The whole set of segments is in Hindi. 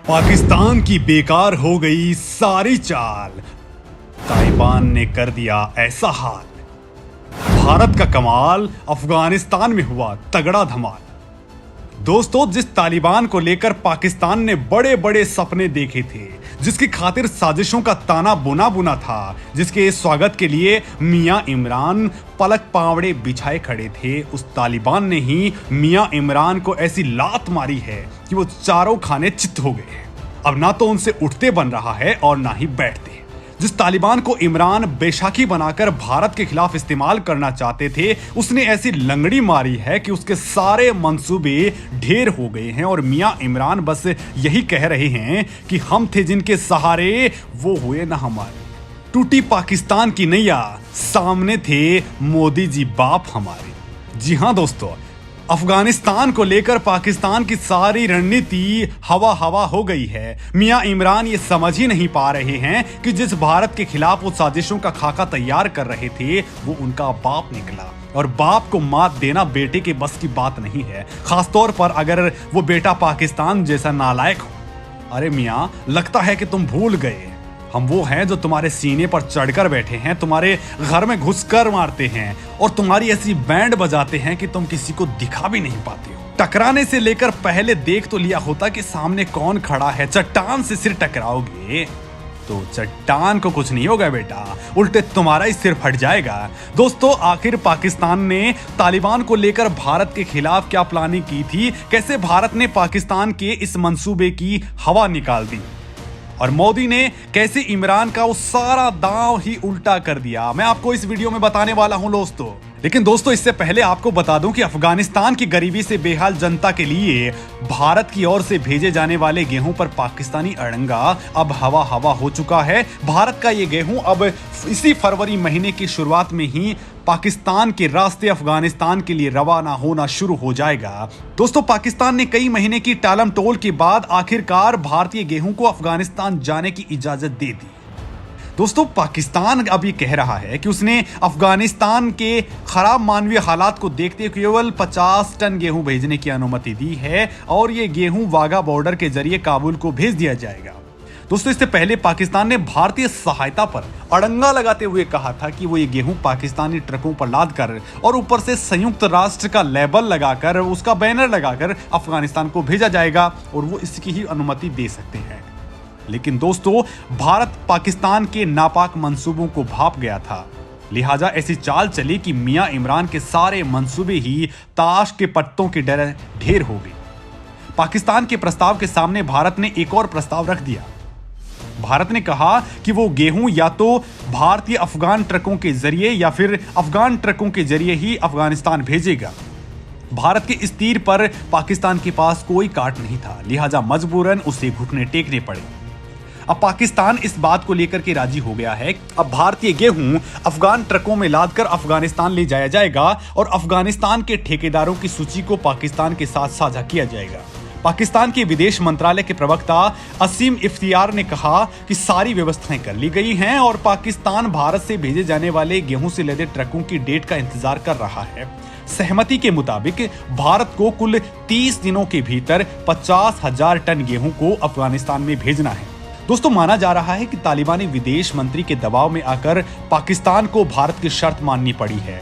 पाकिस्तान की बेकार हो गई सारी चाल। तालिबान ने कर दिया ऐसा हाल। भारत का कमाल, अफगानिस्तान में हुआ तगड़ा धमाल। दोस्तों, जिस तालिबान को लेकर पाकिस्तान ने बड़े बड़े सपने देखे थे, जिसकी खातिर साजिशों का ताना बुना था, जिसके स्वागत के लिए मियां इमरान पलक पावड़े बिछाए खड़े थे, उस तालिबान ने ही मियां इमरान को ऐसी लात मारी है कि वो चारों खाने चित्त हो गए हैं। अब ना तो उनसे उठते बन रहा है और ना ही बैठते। जिस तालिबान को इमरान बेशाकी बनाकर भारत के खिलाफ इस्तेमाल करना चाहते थे, उसने ऐसी लंगड़ी मारी है कि उसके सारे मंसूबे ढेर हो गए हैं और मियां इमरान बस यही कह रहे हैं कि हम थे जिनके सहारे, वो हुए ना हमारे। टूटी पाकिस्तान की नैया, सामने थे मोदी जी बाप हमारे। जी हां दोस्तों, अफगानिस्तान को लेकर पाकिस्तान की सारी रणनीति हवा हवा हो गई है। मियां इमरान ये समझ ही नहीं पा रहे हैं कि जिस भारत के खिलाफ वो साजिशों का खाका तैयार कर रहे थे, वो उनका बाप निकला। और बाप को मात देना बेटे के बस की बात नहीं है, खासतौर पर अगर वो बेटा पाकिस्तान जैसा नालायक हो। अरे मियां, लगता है कि तुम भूल गए, हम वो हैं जो तुम्हारे सीने पर चढ़कर बैठे हैं, तुम्हारे घर में घुसकर मारते हैं और तुम्हारी ऐसी बैंड बजाते हैं कि तुम किसी को दिखा भी नहीं पाते हो। टकराने से लेकर पहले देख तो लिया होता कि सामने कौन खड़ा है। चट्टान से सिर टकराओगे तो चट्टान को कुछ नहीं होगा बेटा, उल्टे तुम्हारा ही सिर फट जाएगा। दोस्तों, आखिर पाकिस्तान ने तालिबान को लेकर भारत के खिलाफ क्या प्लानिंग की थी, कैसे भारत ने पाकिस्तान के इस मंसूबे की हवा निकाल दी और मोदी ने कैसे इमरान का वो सारा दांव ही उल्टा कर दिया, मैं आपको इस वीडियो में बताने वाला हूं दोस्तों। लेकिन दोस्तों, इससे पहले आपको बता दूं कि अफगानिस्तान की गरीबी से बेहाल जनता के लिए भारत की ओर से भेजे जाने वाले गेहूं पर पाकिस्तानी अड़ंगा अब हवा हवा हो चुका है। भारत का ये गेहूं अब इसी फरवरी महीने की शुरुआत में ही पाकिस्तान के रास्ते अफगानिस्तान के लिए रवाना होना शुरू हो जाएगा। दोस्तों, पाकिस्तान ने कई महीने की टालम टोल के बाद आखिरकार भारतीय गेहूं को अफगानिस्तान जाने की इजाजत दे दी। दोस्तों, पाकिस्तान अब ये कह रहा है कि उसने अफगानिस्तान के खराब मानवीय हालात को देखते हुए केवल 50 टन गेहूं भेजने की अनुमति दी है और ये गेहूं वाघा बॉर्डर के जरिए काबुल को भेज दिया जाएगा। दोस्तों, इससे पहले पाकिस्तान ने भारतीय सहायता पर अड़ंगा लगाते हुए कहा था कि वो ये गेहूं पाकिस्तानी ट्रकों पर लाद कर और ऊपर से संयुक्त राष्ट्र का लेबल लगाकर, उसका बैनर लगाकर अफगानिस्तान को भेजा जाएगा और वो इसकी ही अनुमति दे सकते हैं। लेकिन दोस्तों, भारत पाकिस्तान के नापाक मंसूबों को भाप गया था, लिहाजा ऐसी चाल चली कि मियां इमरान के सारे मंसूबे ही ताश के पत्तों की डर ढेर हो गई। पाकिस्तान के प्रस्ताव के सामने भारत ने एक और प्रस्ताव रख दिया। भारत ने कहा कि वो गेहूं या तो भारतीय अफगान ट्रकों के जरिए या फिर अफगान ट्रकों के जरिए ही अफगानिस्तान भेजेगा। भारत के इस तीर पर पाकिस्तान के पास कोई काट नहीं था, लिहाजा मजबूरन उसे घुटने टेकने पड़े। अब पाकिस्तान इस बात को लेकर के राजी हो गया है, अब भारतीय गेहूं अफगान ट्रकों में लादकर अफगानिस्तान ले जाया जाएगा और अफगानिस्तान के ठेकेदारों की सूची को पाकिस्तान के साथ साझा किया जाएगा। पाकिस्तान के विदेश मंत्रालय के प्रवक्ता असीम इफ्तियार ने कहा कि सारी व्यवस्थाएं कर ली गई हैं और पाकिस्तान भारत से भेजे जाने वाले गेहूं से लदे ट्रकों की डेट का इंतजार कर रहा है। सहमति के मुताबिक भारत को कुल 30 दिनों के भीतर 50,000 टन गेहूं को अफगानिस्तान में भेजना है। दोस्तों, माना जा रहा है कि तालिबानी विदेश मंत्री के दबाव में आकर पाकिस्तान को भारत की शर्त माननी पड़ी है।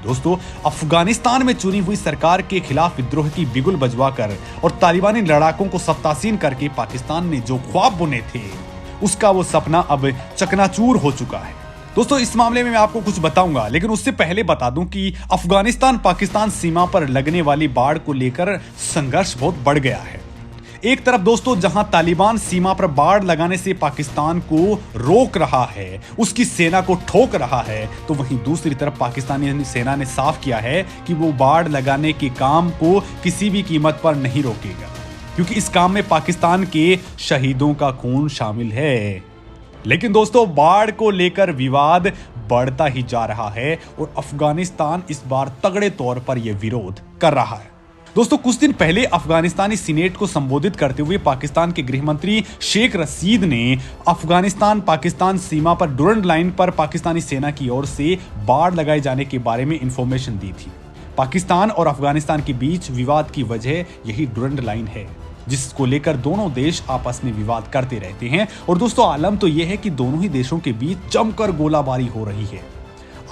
दोस्तों, अफगानिस्तान में चुनी हुई सरकार के खिलाफ विद्रोह की बिगुल बजवाकर और तालिबानी लड़ाकों को सत्तासीन करके पाकिस्तान ने जो ख्वाब बुने थे, उसका वो सपना अब चकनाचूर हो चुका है। दोस्तों, इस मामले में मैं आपको कुछ बताऊंगा, लेकिन उससे पहले बता दूं कि अफगानिस्तान पाकिस्तान सीमा पर लगने वाली बाढ़ को लेकर संघर्ष बहुत बढ़ गया है। एक तरफ दोस्तों, जहां तालिबान सीमा पर बाढ़ लगाने से पाकिस्तान को रोक रहा है, उसकी सेना को ठोक रहा है, तो वहीं दूसरी तरफ पाकिस्तानी सेना ने साफ किया है कि वो बाढ़ लगाने के काम को किसी भी कीमत पर नहीं रोकेगा, क्योंकि इस काम में पाकिस्तान के शहीदों का खून शामिल है। लेकिन दोस्तों, बाढ़ को लेकर विवाद बढ़ता ही जा रहा है और अफगानिस्तान इस बार तगड़े तौर पर यह विरोध कर रहा है। दोस्तों, कुछ दिन पहले अफगानिस्तानी सीनेट को संबोधित करते हुए पाकिस्तान के गृह मंत्री शेख रशीद ने अफगानिस्तान पाकिस्तान सीमा पर डुरंड लाइन पर पाकिस्तानी सेना की ओर से बाढ़ लगाए जाने के बारे में इंफॉर्मेशन दी थी। पाकिस्तान और अफगानिस्तान के बीच विवाद की वजह यही डुरंड लाइन है, जिसको लेकर दोनों देश आपस में विवाद करते रहते हैं। और दोस्तों आलम तो यह है कि दोनों ही देशों के बीच जमकर गोलाबारी हो रही है।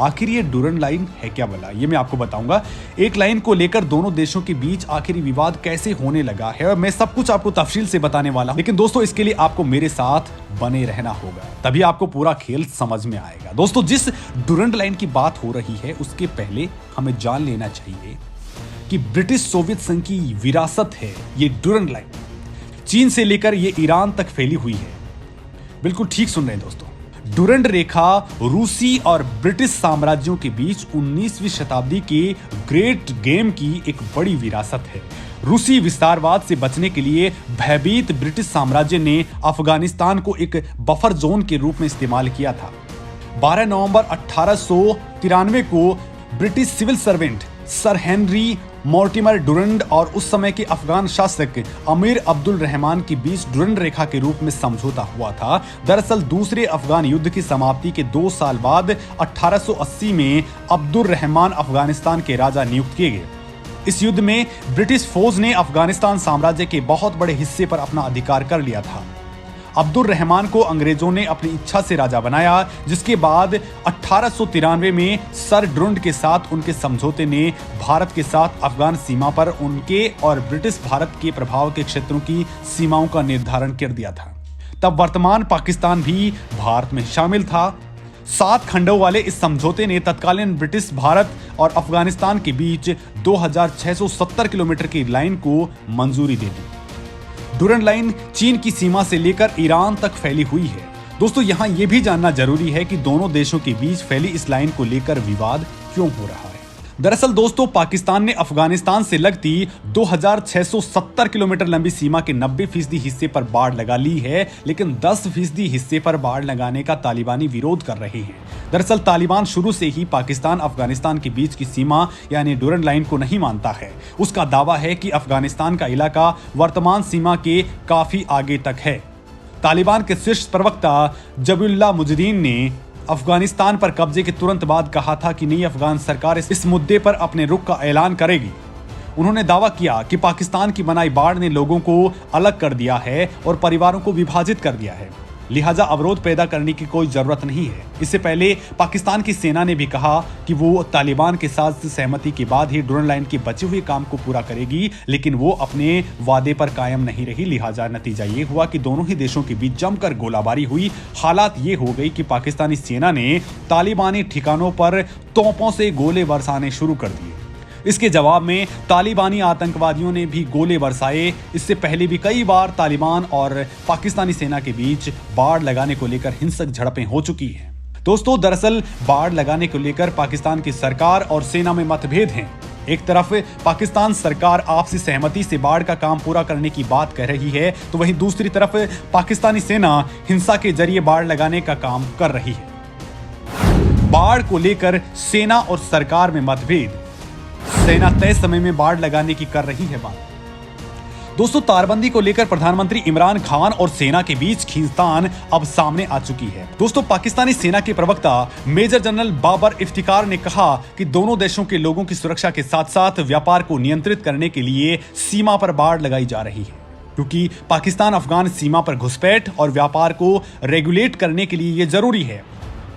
आखिर ये डुरंड लाइन है क्या भला, ये मैं आपको बताऊंगा। एक लाइन को लेकर दोनों देशों के बीच आखिरी विवाद कैसे होने लगा है और मैं सब कुछ आपको तफसील से बताने वाला हूं। लेकिन दोस्तों इसके लिए आपको मेरे साथ बने रहना होगा, तभी आपको पूरा खेल समझ में आएगा। दोस्तों जिस डुरंड लाइन की बात हो रही है उसके पहले हमें जान लेना चाहिए कि ब्रिटिश सोवियत संघ की विरासत है ये डुरंड लाइन। चीन से लेकर ये ईरान तक फैली हुई है। बिल्कुल ठीक सुन रहे हैं दोस्तों। डुरंड रेखा रूसी और ब्रिटिश साम्राज्यों के बीच 19वीं शताब्दी के ग्रेट गेम की एक बड़ी विरासत है। रूसी विस्तारवाद से बचने के लिए भयभीत ब्रिटिश साम्राज्य ने अफगानिस्तान को एक बफर जोन के रूप में इस्तेमाल किया था। 12 नवंबर 1893 को British civil servant sir Henry Mortimer Durand और उस समय के अफगान शासक अमीर अब्दुल रहमान के बीच डुरंड रेखा के रूप में समझौता हुआ था। दरअसल दूसरे अफगान युद्ध की समाप्ति के 2 साल बाद 1880 में अब्दुल रहमान अफगानिस्तान के राजा नियुक्त किए गए। इस युद्ध में ब्रिटिश फौज ने अफगानिस्तान साम्राज्य के बहुत बड़े हिस्से पर अपना अधिकार कर लिया था। अब्दुल रहमान को अंग्रेजों ने अपनी इच्छा से राजा बनाया, जिसके बाद 1893 में सर डुरंड के साथ उनके समझौते ने भारत के साथ अफगान सीमा पर उनके और ब्रिटिश भारत के प्रभाव के क्षेत्रों की सीमाओं का निर्धारण कर दिया था। तब वर्तमान पाकिस्तान भी भारत में शामिल था। 7 खंडों वाले इस समझौते ने तत्कालीन ब्रिटिश भारत और अफगानिस्तान के बीच 2670 किलोमीटर की लाइन को मंजूरी दे दी। डुरंड लाइन चीन की सीमा से लेकर ईरान तक फैली हुई है। दोस्तों यहाँ यह भी जानना जरूरी है कि दोनों देशों के बीच फैली इस लाइन को लेकर विवाद क्यों हो रहा है। दरअसल दोस्तों पाकिस्तान ने अफगानिस्तान से लगती 2670 किलोमीटर लंबी सीमा के 90% हिस्से पर बाड़ लगा ली है, लेकिन 10% हिस्से पर बाड़ लगाने का तालिबानी विरोध कर रहे हैं। दरअसल तालिबान शुरू से ही पाकिस्तान अफगानिस्तान के बीच की सीमा यानी डुरंड लाइन को नहीं मानता है। उसका दावा है कि अफगानिस्तान का इलाका वर्तमान सीमा के काफी आगे तक है। तालिबान के शीर्ष प्रवक्ता जबीउल्लाह मुजाहिदीन ने अफगानिस्तान पर कब्जे के तुरंत बाद कहा था कि नई अफगान सरकार इस मुद्दे पर अपने रुख का ऐलान करेगी। उन्होंने दावा किया कि पाकिस्तान की बनाई बाढ़ ने लोगों को अलग कर दिया है और परिवारों को विभाजित कर दिया है, लिहाजा अवरोध पैदा करने की कोई जरूरत नहीं है। इससे पहले पाकिस्तान की सेना ने भी कहा कि वो तालिबान के साथ सहमति के बाद ही डुरंड लाइन के बचे हुए काम को पूरा करेगी, लेकिन वो अपने वादे पर कायम नहीं रही। लिहाजा नतीजा ये हुआ कि दोनों ही देशों के बीच जमकर गोलाबारी हुई। हालात ये हो गई कि पाकिस्तानी सेना ने तालिबानी ठिकानों पर तोपों से गोले बरसाने शुरू कर दिए। इसके जवाब में तालिबानी आतंकवादियों ने भी गोले बरसाए। इससे पहले भी कई बार तालिबान और पाकिस्तानी सेना के बीच बाड़ लगाने को लेकर हिंसक झड़पें हो चुकी हैं। दोस्तों दरअसल बाड़ लगाने को लेकर पाकिस्तान की सरकार और सेना में मतभेद हैं। एक तरफ पाकिस्तान सरकार आपसी सहमति से बाढ़ का काम पूरा करने की बात कह रही है, तो वहीं दूसरी तरफ पाकिस्तानी सेना हिंसा के जरिए बाढ़ लगाने का काम कर रही है। बाढ़ को लेकर सेना और सरकार में मतभेद। सेना तय समय में बाढ़ लगाने की कर रही है बात। दोस्तों तारबंदी को लेकर प्रधानमंत्री इमरान खान और सेना के बीच खींचतान अब सामने आ चुकी है। दोस्तों पाकिस्तानी सेना के प्रवक्ता मेजर जनरल बाबर इफ्तिकार ने कहा कि दोनों देशों के लोगों की सुरक्षा के साथ साथ व्यापार को नियंत्रित करने के लिए सीमा पर बाड़ लगाई जा रही है, क्योंकि पाकिस्तान अफगान सीमा पर घुसपैठ और व्यापार को रेगुलेट करने के लिए यह जरूरी है।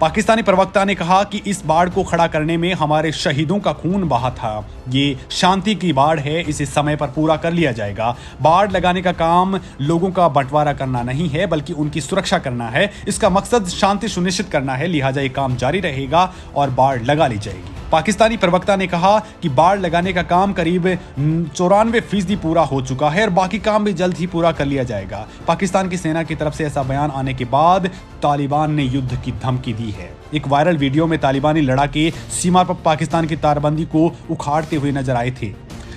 पाकिस्तानी प्रवक्ता ने कहा कि इस बाढ़ को खड़ा करने में हमारे शहीदों का खून बहा था। ये शांति की बाढ़ है, इसे समय पर पूरा कर लिया जाएगा। बाढ़ लगाने का काम लोगों का बंटवारा करना नहीं है, बल्कि उनकी सुरक्षा करना है। इसका मकसद शांति सुनिश्चित करना है, लिहाजा ये काम जारी रहेगा और बाढ़ लगा ली जाएगी। पाकिस्तानी प्रवक्ता ने कहा कि बाढ़ लगाने का काम करीब 94% पूरा हो चुका है और बाकी काम भी जल्द ही पूरा कर लिया जाएगा। पाकिस्तान की सेना की तरफ से ऐसा बयान आने के बाद तालिबान ने युद्ध की धमकी दी है। एक वायरल वीडियो में तालिबानी लड़ाके सीमा पर पाकिस्तान की तारबंदी को उखाड़ते हुए नजर आए थे।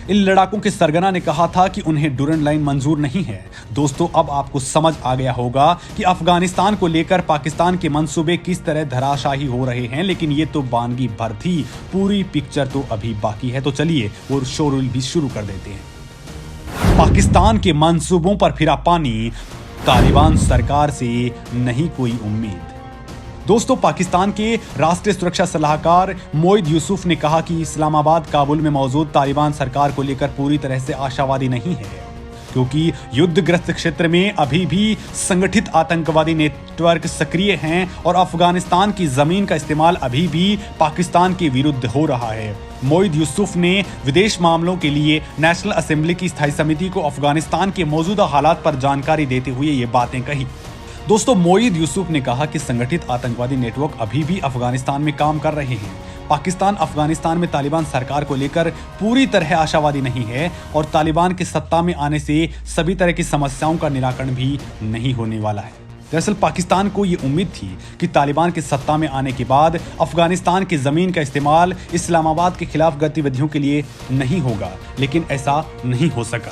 इन लड़ाकों के सरगना ने कहा था कि उन्हें डुरंड लाइन मंजूर नहीं है। दोस्तों अब आपको समझ आ गया होगा कि अफगानिस्तान को लेकर पाकिस्तान के मंसूबे किस तरह धराशाही हो रहे हैं, लेकिन ये तो वानगी भर थी, पूरी पिक्चर तो अभी बाकी है। तो चलिए वो शोरूल भी शुरू कर देते हैं। पाकिस्तान के मंसूबों पर फिरा पानी, तालिबान सरकार से नहीं कोई उम्मीद। दोस्तों पाकिस्तान के राष्ट्रीय सुरक्षा सलाहकार मोइद यूसुफ ने कहा कि इस्लामाबाद काबुल में मौजूद तालिबान सरकार को लेकर पूरी तरह से आशावादी नहीं है, क्योंकि युद्धग्रस्त क्षेत्र में अभी भी संगठित आतंकवादी नेटवर्क सक्रिय हैं और अफगानिस्तान की जमीन का इस्तेमाल अभी भी पाकिस्तान के विरुद्ध हो रहा है। मोईद यूसुफ ने विदेश मामलों के लिए नेशनल असेंबली की स्थायी समिति को अफगानिस्तान के मौजूदा हालात पर जानकारी देते हुए ये बातें कही। दोस्तों, मोईद यूसुफ ने कहा कि संगठित आतंकवादी नेटवर्क अभी भी अफगानिस्तान में काम कर रहे हैं। पाकिस्तान अफगानिस्तान में तालिबान सरकार को लेकर पूरी तरह आशावादी नहीं है और तालिबान के सत्ता में आने से सभी तरह की समस्याओं का निराकरण भी नहीं होने वाला है। दरअसल पाकिस्तान को ये उम्मीद थी कि तालिबान के सत्ता में आने के बाद अफगानिस्तान की जमीन का इस्तेमाल इस्लामाबाद के खिलाफ गतिविधियों के लिए नहीं होगा, लेकिन ऐसा नहीं हो सका।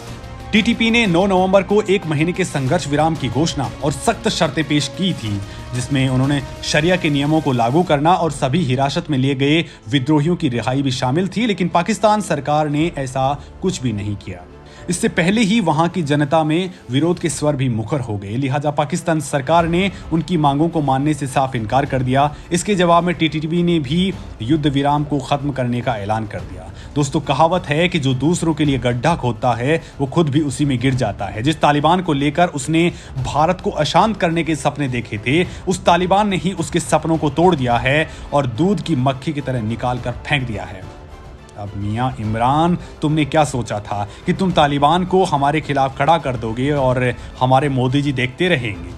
टीटीपी ने 9 नवंबर को 1 महीने के संघर्ष विराम की घोषणा और सख्त शर्तें पेश की थी, जिसमें उन्होंने शरिया के नियमों को लागू करना और सभी हिरासत में लिए गए विद्रोहियों की रिहाई भी शामिल थी, लेकिन पाकिस्तान सरकार ने ऐसा कुछ भी नहीं किया। इससे पहले ही वहां की जनता में विरोध के स्वर भी मुखर हो गए, लिहाजा पाकिस्तान सरकार ने उनकी मांगों को मानने से साफ इनकार कर दिया। इसके जवाब में टीटीपी ने भी युद्ध विराम को खत्म करने का ऐलान कर दिया। दोस्तों, कहावत है कि जो दूसरों के लिए गड्ढा खोदता है वो खुद भी उसी में गिर जाता है। जिस तालिबान को लेकर उसने भारत को अशांत करने के सपने देखे थे, उस तालिबान ने ही उसके सपनों को तोड़ दिया है और दूध की मक्खी की तरह निकाल कर फेंक दिया है। अब मियां इमरान, तुमने क्या सोचा था कि तुम तालिबान को हमारे खिलाफ खड़ा कर दोगे और हमारे मोदी जी देखते रहेंगे?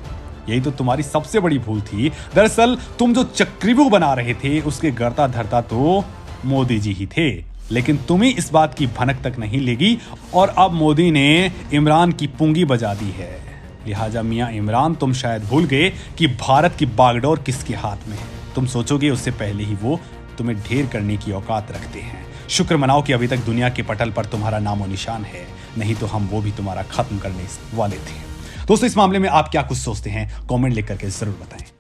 यही तो तुम्हारी सबसे बड़ी भूल थी। दरअसल तुम जो चक्रव्यूह बना रहे थे उसके गर्ता धरता तो मोदी जी ही थे, लेकिन तुम्हें इस बात की भनक तक नहीं लगी और अब मोदी ने इमरान की पुंगी बजा दी है। लिहाजा मियां इमरान, तुम शायद भूल गए कि भारत की बागडोर किसके हाथ में है। तुम सोचोगे उससे पहले ही वो तुम्हें ढेर करने की औकात रखते हैं। शुक्र मनाओ कि अभी तक दुनिया के पटल पर तुम्हारा नामो निशान है, नहीं तो हम वो भी तुम्हारा खत्म करने वाले थे। दोस्तों, इस मामले में आप क्या कुछ सोचते हैं? कमेंट लिख करके जरूर बताएं।